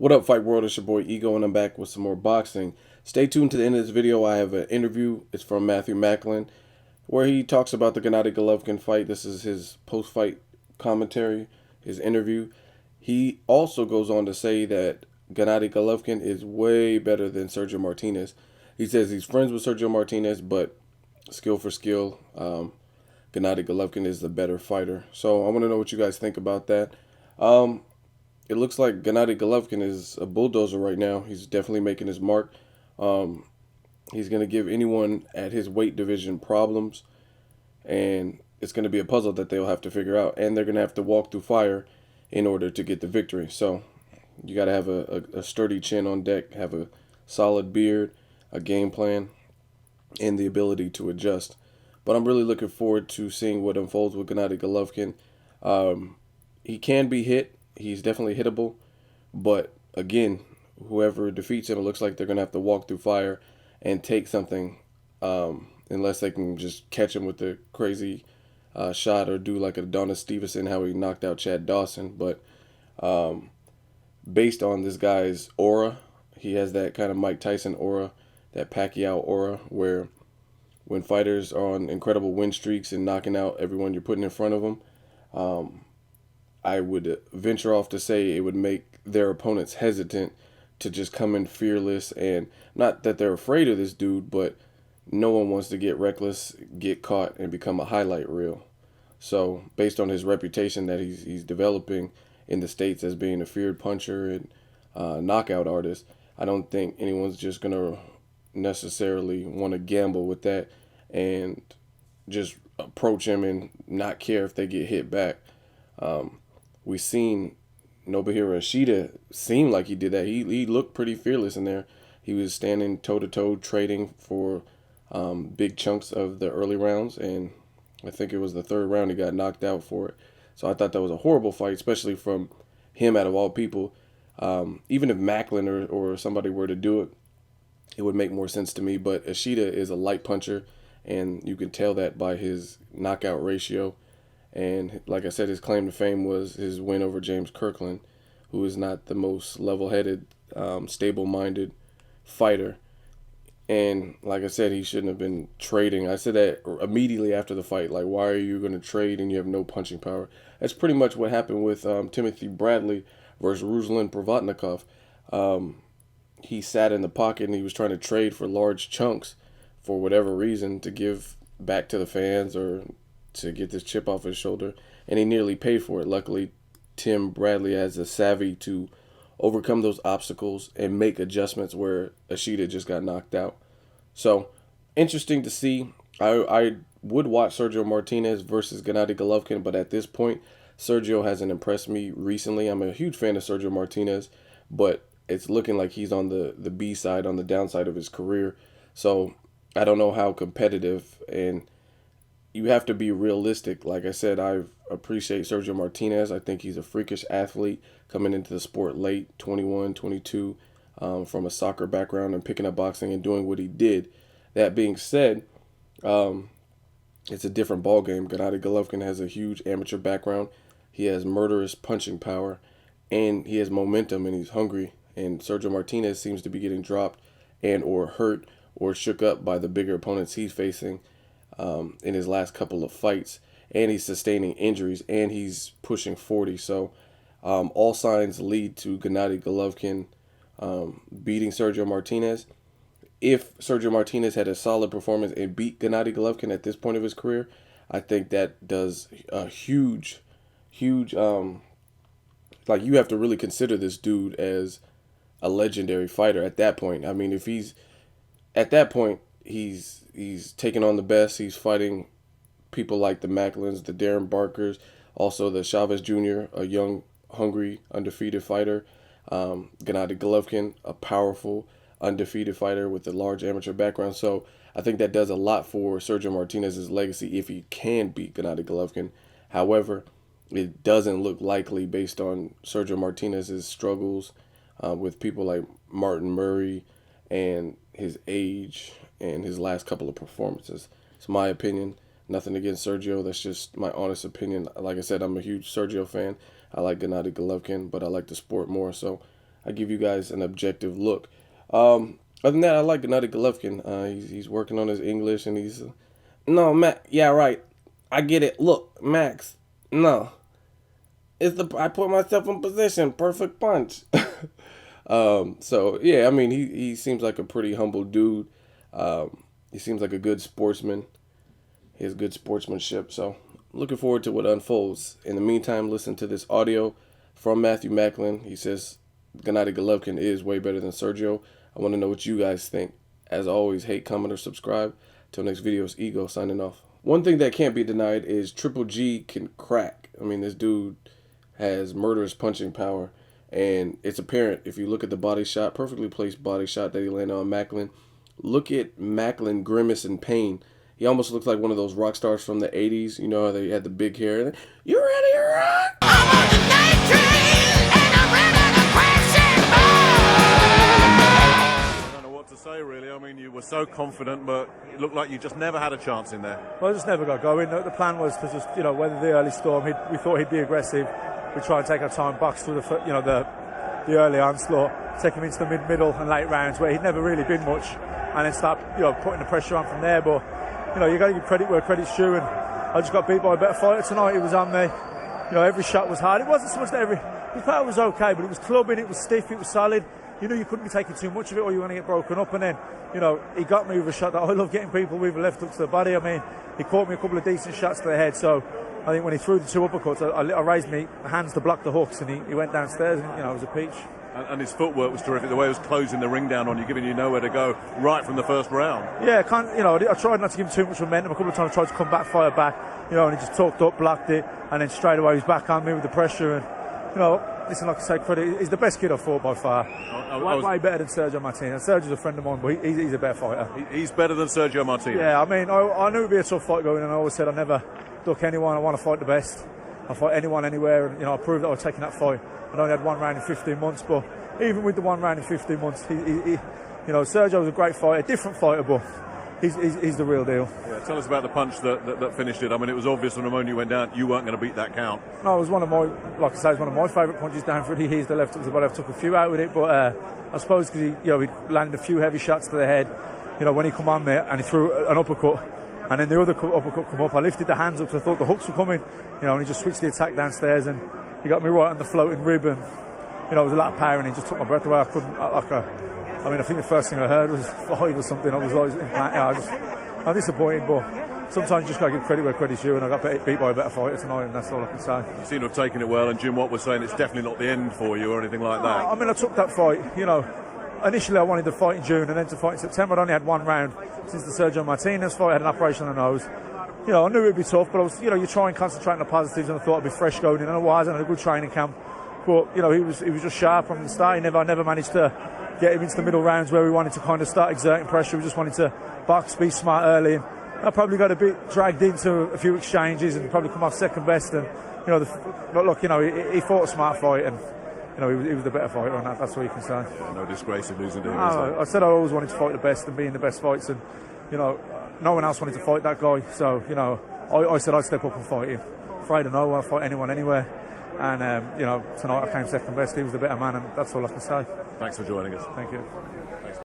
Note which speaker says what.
Speaker 1: What up, Fight World? It's your boy Ego, and I'm back with some more boxing. Stay tuned to the end of this video. I have an interview. It's from Matthew Macklin, where he talks about the Gennady Golovkin fight. This is his post-fight commentary, his interview. He also goes on to say that Gennady Golovkin is way better than Sergio Martinez. He says he's friends with Sergio Martinez, but skill for skill, Gennady Golovkin is the better fighter. So I want to know what you guys think about that. Um, it looks like Gennady Golovkin is a bulldozer right now. He's definitely making his mark. Um, he's going to give anyone at his weight division problems, and it's going to be a puzzle that they'll have to figure out. And they're going to have to walk through fire in order to get the victory. So you got to have a sturdy chin on deck, have a solid beard, a game plan, and the ability to adjust. But I'm really looking forward to seeing what unfolds with Gennady Golovkin. He can be hit. He's definitely hittable. But again, whoever defeats him, it looks like they're going to have to walk through fire and take something, unless they can just catch him with the crazy shot or do like Adonis Stevenson, how he knocked out Chad Dawson. But based on this guy's aura, he has that kind of Mike Tyson aura, that Pacquiao aura, where when fighters are on incredible win streaks and knocking out everyone you're putting in front of them, I would venture off to say it would make their opponents hesitant to just come in fearless. And not that they're afraid of this dude, but no one wants to get reckless, get caught, and become a highlight reel. So based on his reputation that he's developing in the States as being a feared puncher and knockout artist, I don't think anyone's just going to necessarily want to gamble with that and just approach him and not care if they get hit back. We seen Nobuhiro Ishida seem like he did that. He looked pretty fearless in there. He was standing toe-to-toe trading for big chunks of the early rounds, and I think it was the third round he got knocked out for it. So I thought that was a horrible fight, especially from him out of all people. Even if Macklin or somebody were to do it, it would make more sense to me. But Ishida is a light puncher, and you can tell that by his knockout ratio. And like I said, his claim to fame was his win over James Kirkland, who is not the most level-headed, stable-minded fighter. And like I said, he shouldn't have been trading. I said that immediately after the fight. Like, why are you going to trade and you have no punching power? That's pretty much what happened with Timothy Bradley versus Ruslan Provatnikov. He sat in the pocket and he was trying to trade for large chunks for whatever reason to give back to the fans or to get this chip off his shoulder, and he nearly paid for it. Luckily, Tim Bradley has the savvy to overcome those obstacles and make adjustments where Ishida just got knocked out. So, interesting to see. I would watch Sergio Martinez versus Gennady Golovkin, but at this point, Sergio hasn't impressed me recently. I'm a huge fan of Sergio Martinez, but it's looking like he's on the B side, on the downside of his career. So, I don't know how competitive, and you have to be realistic. Like I said, I appreciate Sergio Martinez. I think he's a freakish athlete coming into the sport late, 21, 22, from a soccer background and picking up boxing and doing what he did. That being said, it's a different ballgame. Gennady Golovkin has a huge amateur background. He has murderous punching power, and he has momentum, and he's hungry. And Sergio Martinez seems to be getting dropped and or hurt or shook up by the bigger opponents he's facing in his last couple of fights, and he's sustaining injuries, and he's pushing 40. So all signs lead to Gennady Golovkin beating Sergio Martinez. If Sergio Martinez had a solid performance and beat Gennady Golovkin at this point of his career, I think that does a huge, huge, like, you have to really consider this dude as a legendary fighter at that point. I mean, if he's at that point, he's taking on the best. He's fighting people like the Macklins, the Darren Barkers, also the Chavez Jr., a young, hungry, undefeated fighter. Gennady Golovkin, a powerful, undefeated fighter with a large amateur background. So I think that does a lot for Sergio Martinez's legacy if he can beat Gennady Golovkin. However, it doesn't look likely based on Sergio Martinez's struggles with people like Martin Murray and his age and his last couple of performances. It's my opinion. Nothing against Sergio. That's just my honest opinion. Like I said, I'm a huge Sergio fan. I like Gennady Golovkin, but I like the sport more. So I give you guys an objective look. Other than that, I like Gennady Golovkin. He's working on his English, and he's no, Max. Yeah, right. I get it. Look, Max. No, I put myself in position. Perfect punch. So yeah, I mean, he seems like a pretty humble dude. He seems like a good sportsman. He has good sportsmanship. So looking forward to what unfolds. In the meantime, listen to this audio from Matthew Macklin. He says Gennady Golovkin is way better than Sergio. I want to know what you guys think. As always, hate, comment, or subscribe. Till next video, it's Ego signing off. One thing that can't be denied is Triple G can crack. I mean, this dude has murderous punching power. And it's apparent if you look at the body shot, perfectly placed body shot that he landed on Macklin. Look at Macklin grimace in pain. He almost looks like one of those rock stars from the 80s. You know how they had the big hair. You ready to rock? I'm on the night train and I'm ready to crash it.
Speaker 2: I don't know what to say, really. I mean, you were so confident, but it looked like you just never had a chance in there.
Speaker 3: Well, I just never got going. The plan was to just, weather the early storm. We thought he'd be aggressive. We try and take our time, box through the early onslaught, take him into the middle and late rounds where he'd never really been much, and then start putting the pressure on from there. But you got to give credit where credit's due, and I just got beat by a better fighter tonight. He was on me. Every shot was hard. It wasn't so much that his power was okay, but it was clubbing, it was stiff, it was solid. You couldn't be taking too much of it, or you're going to get broken up. And then, he got me with a shot that I love getting people with a left hook to the body. I mean, he caught me a couple of decent shots to the head. So I think when he threw the two uppercuts, I raised my hands to block the hooks, and he went downstairs, and it was a peach.
Speaker 2: And his footwork was terrific. The way he was closing the ring down on you, giving you nowhere to go right from the first round.
Speaker 3: Yeah, I tried not to give him too much momentum. A couple of times I tried to come back, fire back, and he just talked up, blocked it, and then straight away he was back on me with the pressure. And listen, like I say, credit, he's the best kid I've fought by far. Way better than Sergio Martinez. Sergio's a friend of mine, but he's a better fighter.
Speaker 2: He's better than Sergio Martinez.
Speaker 3: Yeah, I mean, I knew it'd be a tough fight going, and I always said I never duck anyone. I want to fight the best. I fight anyone, anywhere, and I proved that I was taking that fight. I only had one round in 15 months, but even with the one round in 15 months, Sergio was a great fighter, different fighter, but he's the real deal.
Speaker 2: Yeah, tell us about the punch that finished it. I mean, it was obvious from the moment you went down, you weren't going to beat that count.
Speaker 3: No, it was one of my favourite punches down for he's the left hook to the body. I took a few out with it, but I suppose because he landed a few heavy shots to the head. When he come on there and he threw an uppercut, and then the other uppercut come up, I lifted the hands up because I thought the hooks were coming, and he just switched the attack downstairs, and he got me right on the floating rib, and it was a lot of power, and he just took my breath away. I couldn't, I think the first thing I heard was 5 or something. I was always, I'm disappointed, but sometimes you just got to give credit where credit's due, and I got beat by a better fighter tonight, and that's all I can say.
Speaker 2: You seem to have taken it well, and Jim Watt was saying it's definitely not the end for you or anything like that.
Speaker 3: I mean, I took that fight, initially I wanted to fight in June and then to fight in September. I'd only had one round since the Sergio Martinez fight. I had an operation on the nose. I knew it'd be tough, but I was, you try and concentrate on the positives, and I thought I'd be fresh going in, and I was, and I had a good training camp. But, he was just sharp from the start. I never managed to get him into the middle rounds where we wanted to kind of start exerting pressure. We just wanted to box, be smart early, and I probably got a bit dragged into a few exchanges and probably come off second best. And, but look, he fought a smart fight, and, he was the better fighter, and that's what you can say.
Speaker 2: Yeah, no disgrace of losing to him.
Speaker 3: I said I always wanted to fight the best and be in the best fights, and, no one else wanted to fight that guy. So, I said I'd step up and fight him. Afraid of no one, I'll fight anyone anywhere. And, tonight I came second best. He was the better man, and that's all I can say.
Speaker 2: Thanks for joining us.
Speaker 3: Thank you.